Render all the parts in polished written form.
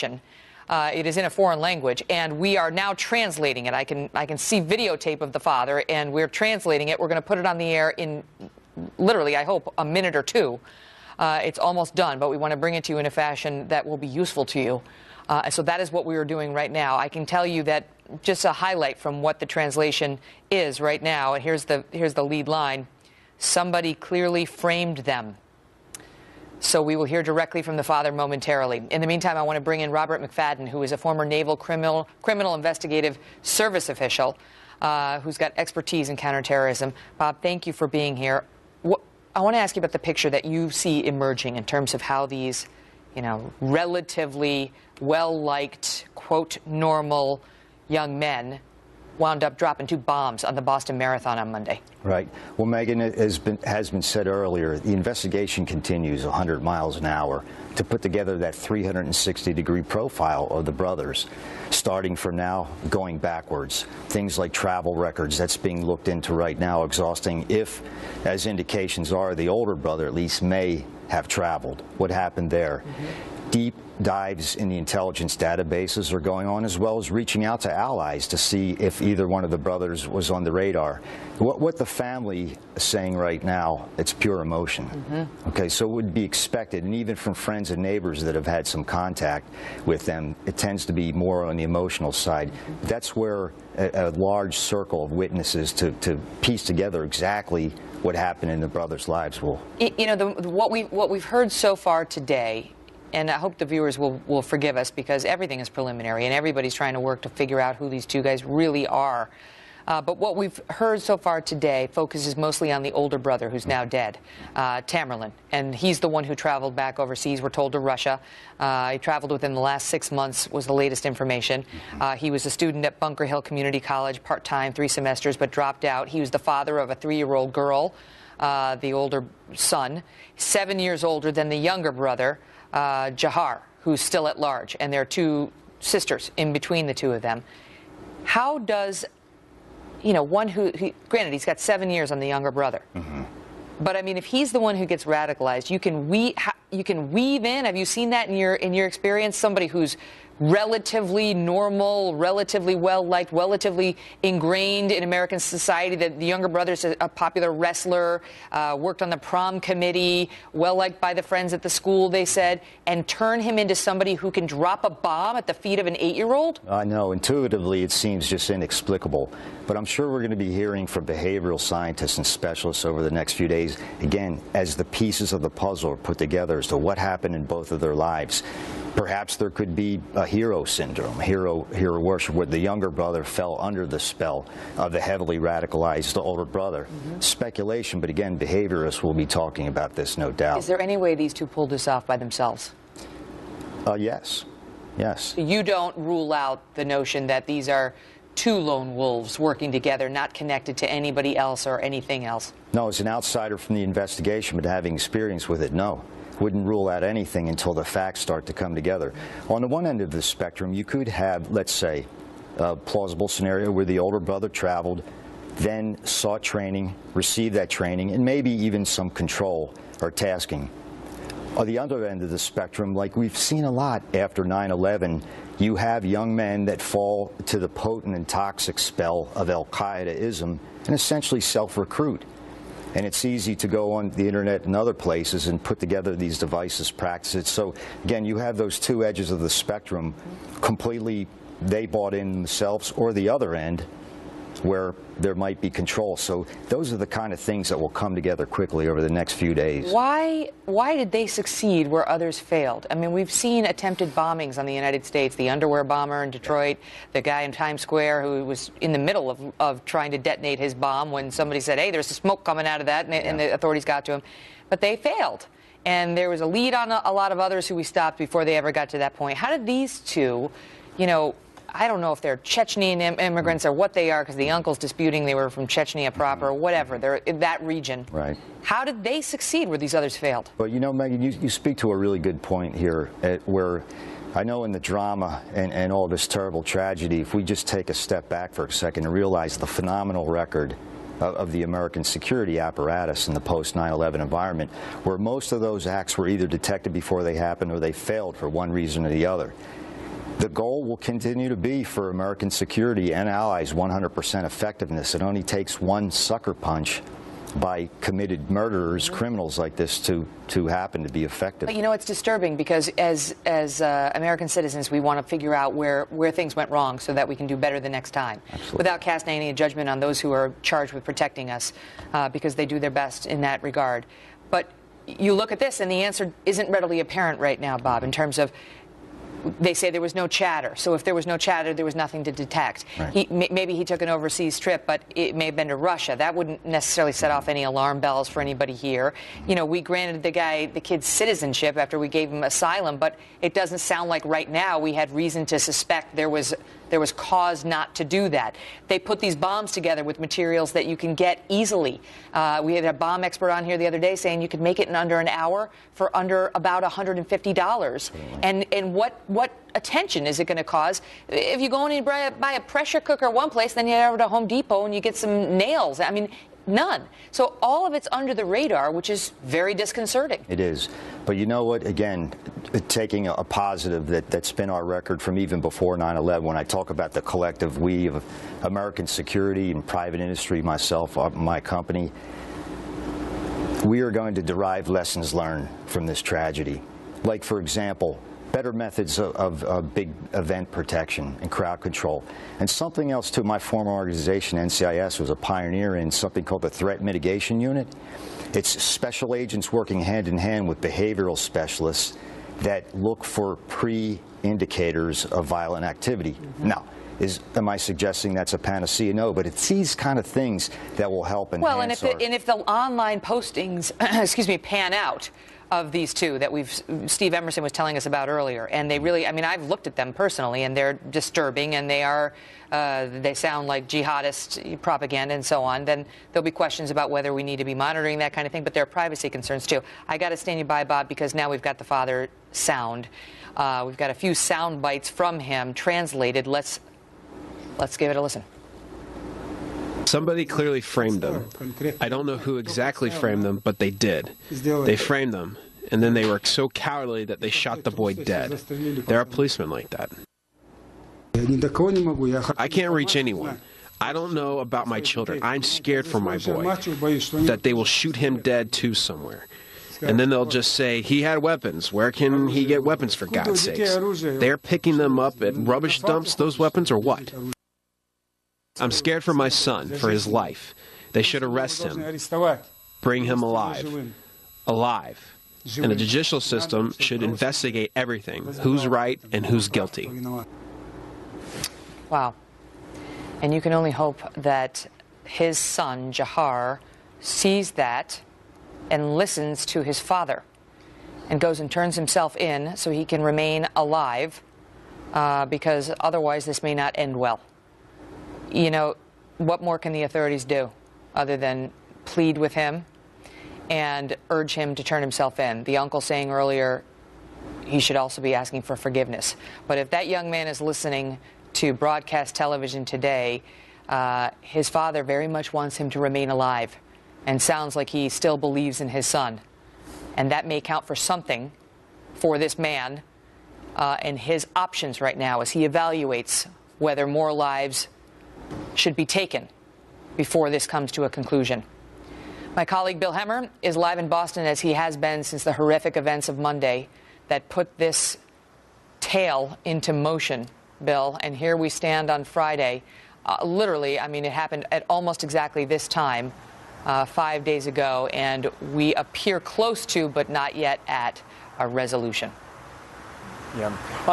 It is in a foreign language, and we are now translating it. I can see videotape of the father, and we're translating it. We're going to put it on the air in literally, I hope, a minute or two. It's almost done, but we want to bring it to you in a fashion that will be useful to you. So that is what we are doing right now. I can tell you that just a highlight from what the translation is right now. And here's the lead line. Somebody clearly framed them. So we will hear directly from the father momentarily. In the meantime, I want to bring in Robert McFadden, who is a former Naval Criminal Investigative Service official who's got expertise in counterterrorism. Bob, thank you for being here. I want to ask you about the picture that you see emerging in terms of how these, relatively well-liked, quote, normal young men wound up dropping 2 bombs on the Boston Marathon on Monday. Right. Well, Megan, it has been said earlier, the investigation continues 100 miles an hour to put together that 360-degree profile of the brothers, starting from now, going backwards. Things like travel records, that's being looked into right now, exhausting if, as indications are, the older brother at least may have traveled. What happened there? Deep dives in the intelligence databases are going on, as well as reaching out to allies to see if either one of the brothers was on the radar. What the family is saying right now, it's pure emotion. Okay, so it would be expected, and even from friends and neighbors that have had some contact with them, it tends to be more on the emotional side. That's where a large circle of witnesses to piece together exactly what happened in the brothers' lives will. What we've heard so far today, and I hope the viewers will forgive us because everything is preliminary and everybody's trying to work to figure out who these 2 guys really are. But what we've heard so far today focuses mostly on the older brother who's now dead, Tamerlan. And he's the one who traveled back overseas, we're told, to Russia. He traveled within the last 6 months, was the latest information. He was a student at Bunker Hill Community College, part-time, 3 semesters, but dropped out. He was the father of a 3-year-old girl, the older son, 7 years older than the younger brother, Jahar, who's still at large, and there are 2 sisters in between the 2 of them. How does, one who, granted, he's got 7 years on the younger brother, but I mean, if he's the one who gets radicalized, you can weave in. Have you seen that in your experience? Somebody who's relatively normal, relatively well-liked, relatively ingrained in American society. That the younger brother's a popular wrestler, worked on the prom committee, well-liked by the friends at the school, they said, and turn him into somebody who can drop a bomb at the feet of an 8-year-old? I know. Intuitively, it seems just inexplicable. But I'm sure we're going to be hearing from behavioral scientists and specialists over the next few days, again, as the pieces of the puzzle are put together as to what happened in both of their lives. Perhaps there could be a hero syndrome, hero worship, where the younger brother fell under the spell of the heavily radicalized older brother. Speculation, but again, behaviorists will be talking about this, no doubt. Is there any way these 2 pulled this off by themselves? Yes. Yes. You don't rule out the notion that these are 2 lone wolves working together, not connected to anybody else or anything else? No, as an outsider from the investigation, but having experience with it, no. Wouldn't rule out anything until the facts start to come together. On the one end of the spectrum, you could have, let's say, a plausible scenario where the older brother traveled, then sought training, received that training, and maybe even some control or tasking. On the other end of the spectrum, like we've seen a lot after 9/11, you have young men that fall to the potent and toxic spell of al-Qaeda-ism and essentially self-recruit. And it's easy to go on the internet and other places and put together these devices, practices. So again, you have those 2 edges of the spectrum completely, they bought in themselves, or the other end where there might be control. So those are the kind of things that will come together quickly over the next few days. Why did they succeed where others failed? I mean, we've seen attempted bombings on the United States, the underwear bomber in Detroit, the guy in Times Square who was in the middle of trying to detonate his bomb when somebody said, hey, there's smoke coming out of that, and the authorities got to him. But they failed. And there was a lead on a lot of others who we stopped before they ever got to that point. How did these 2, I don't know if they're Chechnyan immigrants or what they are, because the uncle's disputing they were from Chechnya proper or whatever. They're in that region. Right. How did they succeed where these others failed? Well, Megan, you speak to a really good point here, where I know in the drama and all this terrible tragedy, if we just take a step back for a second and realize the phenomenal record of the American security apparatus in the post-9/11 environment, where most of those acts were either detected before they happened or they failed for one reason or the other. The goal will continue to be for American security and allies 100% effectiveness. It only takes one sucker punch by committed murderers, criminals like this to happen to be effective. But you know, it's disturbing because as American citizens, we want to figure out where things went wrong so that we can do better the next time. Absolutely. Without casting any judgment on those who are charged with protecting us, because they do their best in that regard. But you look at this and the answer isn't readily apparent right now, Bob, in terms of they say there was no chatter. So if there was no chatter, there was nothing to detect. Right. Maybe he took an overseas trip, but it may have been to Russia. That wouldn't necessarily set off any alarm bells for anybody here. You know, we granted the kid's citizenship after we gave him asylum, but it doesn't sound like right now we had reason to suspect there was cause not to do that. They put these bombs together with materials that you can get easily. We had a bomb expert on here the other day saying you could make it in under an hour for under about $150. And what attention is it going to cause? If you go in and buy a pressure cooker one place, then you head over to Home Depot and you get some nails. I mean, none. So all of it's under the radar, which is very disconcerting. It is. But you know what? Again, taking a positive that's been our record from even before 9/11, when I talk about the collective we of American security and private industry, myself, my company, we are going to derive lessons learned from this tragedy. Like, for example, better methods of big event protection and crowd control. And something else, too, my former organization, NCIS, was a pioneer in something called the Threat Mitigation Unit. It's special agents working hand in hand with behavioral specialists that look for pre-indicators of violent activity. Mm-hmm. Now, am I suggesting that's a panacea? No, but it's these kind of things that will help enhance Well, and if the online postings, excuse me, pan out, of these two that Steve Emerson was telling us about earlier, and they really, I mean, I've looked at them personally, and they're disturbing, and they sound like jihadist propaganda and so on. Then there'll be questions about whether we need to be monitoring that kind of thing, but there are privacy concerns too. I got to stand you by, Bob, because now we've got the father sound. We've got a few sound bites from him translated. Let's give it a listen. Somebody clearly framed them. I don't know who exactly framed them, but they did. They framed them, and then they were so cowardly that they shot the boy dead. There are policemen like that. I can't reach anyone. I don't know about my children. I'm scared for my boy, that they will shoot him dead too somewhere. And then they'll just say, he had weapons. Where can he get weapons, for God's sakes? They're picking them up at rubbish dumps, those weapons, or what? I'm scared for my son, for his life. They should arrest him, bring him alive. Alive. And the judicial system should investigate everything, who's right and who's guilty. Wow. And you can only hope that his son, Jahar, sees that and listens to his father and goes and turns himself in so he can remain alive, because otherwise this may not end well. You know, what more can the authorities do other than plead with him and urge him to turn himself in? The uncle saying earlier he should also be asking for forgiveness. But if that young man is listening to broadcast television today, his father very much wants him to remain alive and sounds like he still believes in his son. And that may count for something for this man and his options right now as he evaluates whether more lives should be taken before this comes to a conclusion. My colleague Bill Hemmer is live in Boston, as he has been since the horrific events of Monday that put this tale into motion, Bill. And here we stand on Friday. Literally, I mean, it happened at almost exactly this time 5 days ago, and we appear close to, but not yet at, a resolution. Yeah.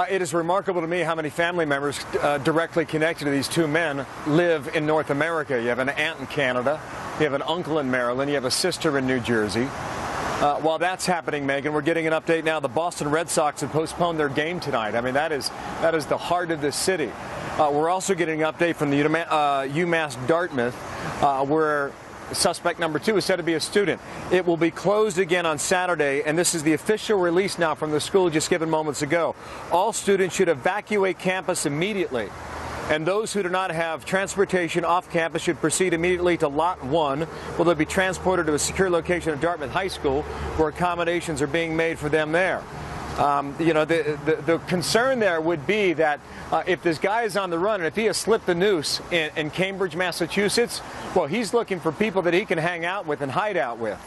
It is remarkable to me how many family members directly connected to these two men live in North America. You have an aunt in Canada, you have an uncle in Maryland, you have a sister in New Jersey. While that's happening, Megan, we're getting an update now. The Boston Red Sox have postponed their game tonight. I mean, that is the heart of this city. We're also getting an update from the UMass Dartmouth, where suspect number 2 is said to be a student. It will be closed again on Saturday, and this is the official release now from the school just given moments ago. All students should evacuate campus immediately, and those who do not have transportation off campus should proceed immediately to Lot 1, where they'll be transported to a secure location at Dartmouth High School, where accommodations are being made for them there. You know, the concern there would be that if this guy is on the run and if he has slipped the noose in Cambridge, Massachusetts, well, he's looking for people that he can hang out with and hide out with.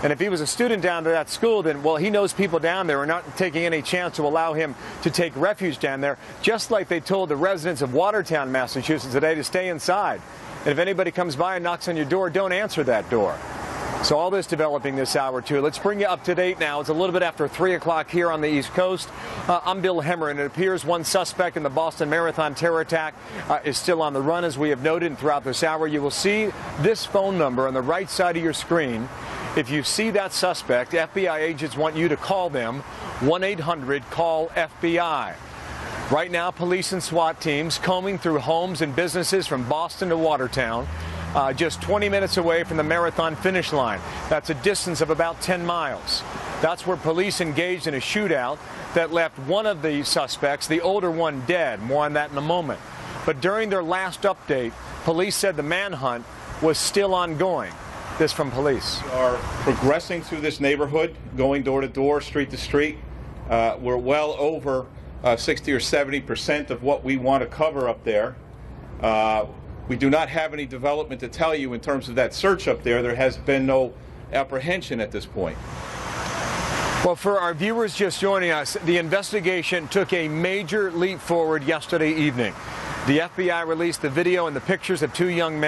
And if he was a student down to that school, then, well, he knows people down there are not taking any chance to allow him to take refuge down there, just like they told the residents of Watertown, Massachusetts today to stay inside. And if anybody comes by and knocks on your door, don't answer that door. So all this developing this hour, too. Let's bring you up to date now. It's a little bit after 3 o'clock here on the East Coast. I'm Bill Hemmer, and it appears one suspect in the Boston Marathon terror attack is still on the run, as we have noted. And throughout this hour, you will see this phone number on the right side of your screen. If you see that suspect, FBI agents want you to call them, 1-800-CALL-FBI. Right now, police and SWAT teams combing through homes and businesses from Boston to Watertown, just 20 minutes away from the marathon finish line. That's a distance of about 10 miles. That's where police engaged in a shootout that left one of the suspects, the older one, dead. More on that in a moment. But during their last update, police said the manhunt was still ongoing. This from police. We are progressing through this neighborhood, going door to door, street to street. We're well over 60 or 70% of what we want to cover up there. We do not have any development to tell you in terms of that search up there. There has been no apprehension at this point. Well, for our viewers just joining us, the investigation took a major leap forward yesterday evening. The FBI released the video and the pictures of two young men.